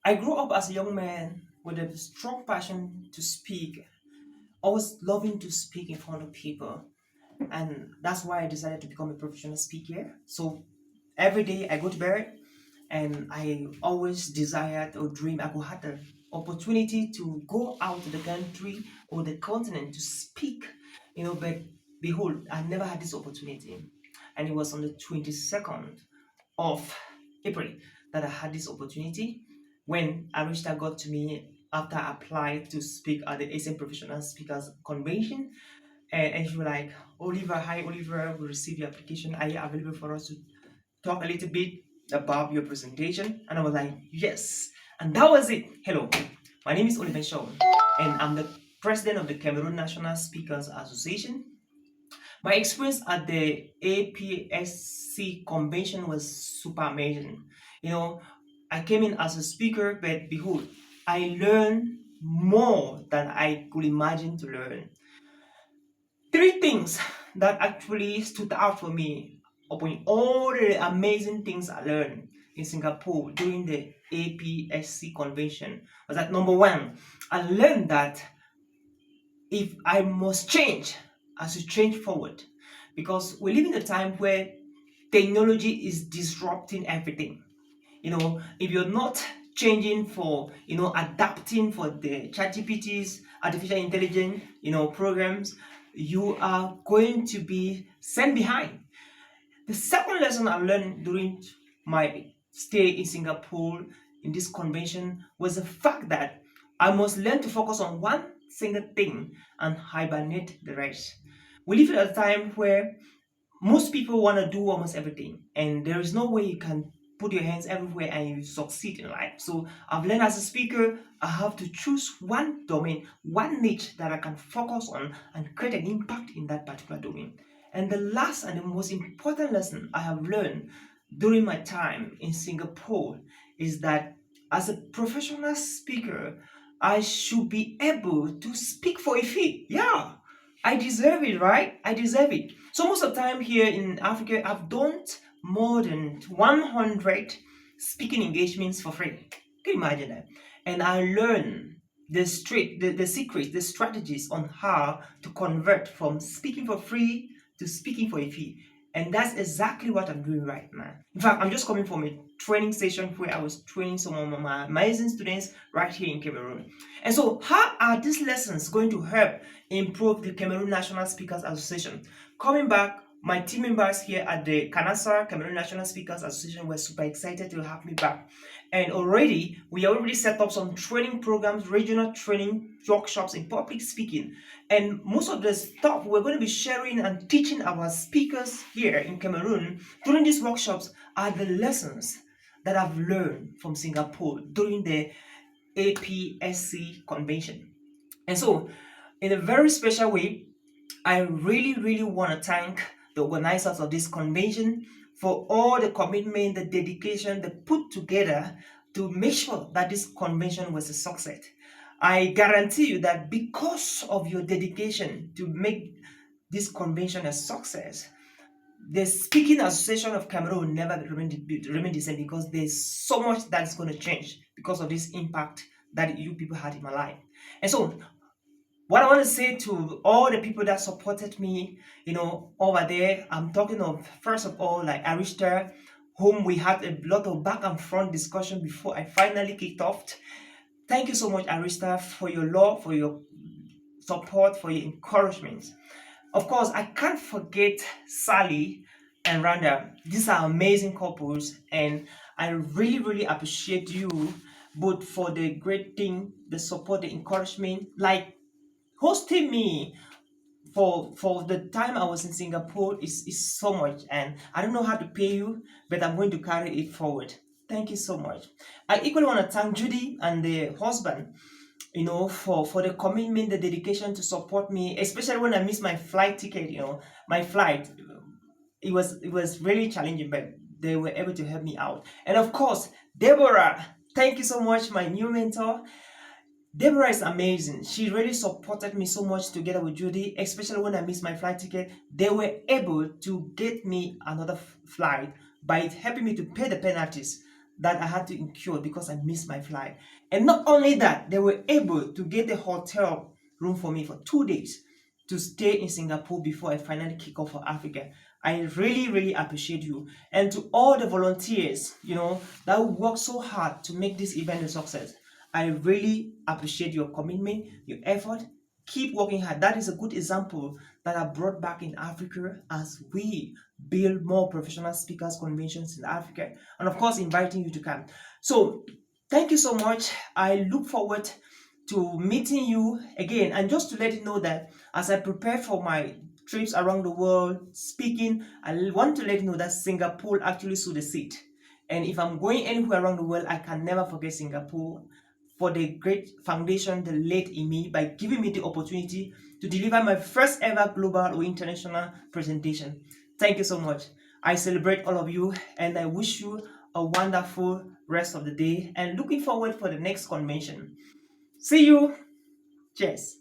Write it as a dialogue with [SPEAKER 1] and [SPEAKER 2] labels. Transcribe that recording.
[SPEAKER 1] I grew up as a young man with a strong passion to speak, always loving to speak in front of people. And that's why I decided to become a professional speaker. So every day I go to bed and I always desired or dream I could have the opportunity to go out to the country or the continent to speak, but behold, I never had this opportunity. And it was on the 22nd of April that I had this opportunity when Arishta got to me after I applied to speak at the ASM Professional Speakers Convention. And she was like, Oliver, hi Oliver, we received your application. Are you available for us to talk a little bit about your presentation? And I was like, yes. And that was it. Hello, my name is Oliver Shaw, and I'm the president of the Cameroon National Speakers Association. My experience at the APSC convention was super amazing. You know, I came in as a speaker, but behold, I learned more than I could imagine to learn. Three things that actually stood out for me upon all the amazing things I learned in Singapore during the APSC convention was that number one, I learned that if I must change, I should change forward, because we live in a time where technology is disrupting everything. If you're not changing for, adapting for the ChatGPT's artificial intelligence, programs, you are going to be sent behind. The second lesson I learned during my stay in Singapore in this convention was the fact that I must learn to focus on one single thing and hibernate the rest. We live at a time where most people want to do almost everything, and there is no way you can put your hands everywhere and you succeed in life. So I've learned as a speaker, I have to choose one domain, one niche that I can focus on and create an impact in that particular domain. And the last and the most important lesson I have learned during my time in Singapore is that as a professional speaker, I should be able to speak for a fee. Yeah, I deserve it, right? I deserve it. So most of the time here in Africa, I've done more than 100 speaking engagements for free. Can you imagine that? And I learned the secrets, the strategies on how to convert from speaking for free to speaking for a fee. And that's exactly what I'm doing right now. In fact, I'm just coming from a training session where I was training some of my amazing students right here in Cameroon. And so, how are these lessons going to help improve the Cameroon National Speakers Association? Coming back, my team members here at the Kanasa Cameroon National Speakers Association were super excited to have me back. And we already set up some training programs, regional training workshops in public speaking. And most of the stuff we're going to be sharing and teaching our speakers here in Cameroon during these workshops are the lessons that I've learned from Singapore during the APSC convention. And so, in a very special way, I really, really want to thank the organizers of this convention for all the commitment, the dedication they put together to make sure that this convention was a success. I guarantee you that because of your dedication to make this convention a success, the Speaking Association of Cameroon never remain the same, because there's so much that's going to change because of this impact that you people had in my life. And so, what I want to say to all the people that supported me, over there, I'm talking of, first of all, like Arista, whom we had a lot of back and front discussion before I finally kicked off. Thank you so much, Arista, for your love, for your support, for your encouragement. Of course, I can't forget Sally and Randa. These are amazing couples, and I really, really appreciate you both for the great thing, the support, the encouragement, like hosting me for the time I was in Singapore is so much, and I don't know how to pay you, but I'm going to carry it forward. Thank you so much. I equally want to thank Judy and the husband, for the commitment, the dedication to support me, especially when I missed my flight ticket. My flight, it was really challenging, but they were able to help me out. And of course, Deborah, thank you so much, my new mentor. Deborah is amazing. She really supported me so much together with Judy, especially when I missed my flight ticket. They were able to get me another flight by helping me to pay the penalties that I had to incur because I missed my flight. And not only that, they were able to get a hotel room for me for 2 days to stay in Singapore before I finally kick off for Africa. I really, really appreciate you. And to all the volunteers, that work so hard to make this event a success, I really appreciate your commitment, your effort. Keep working hard. That is a good example that I brought back in Africa as we build more professional speakers conventions in Africa, and of course inviting you to come. So thank you so much. I look forward to meeting you again. And just to let you know that as I prepare for my trips around the world speaking, I want to let you know that Singapore actually sold a seat. And if I'm going anywhere around the world, I can never forget Singapore for the great foundation they laid in me by giving me the opportunity to deliver my first ever global or international presentation. Thank you so much. I celebrate all of you and I wish you a wonderful rest of the day and looking forward for the next convention. See you. Cheers.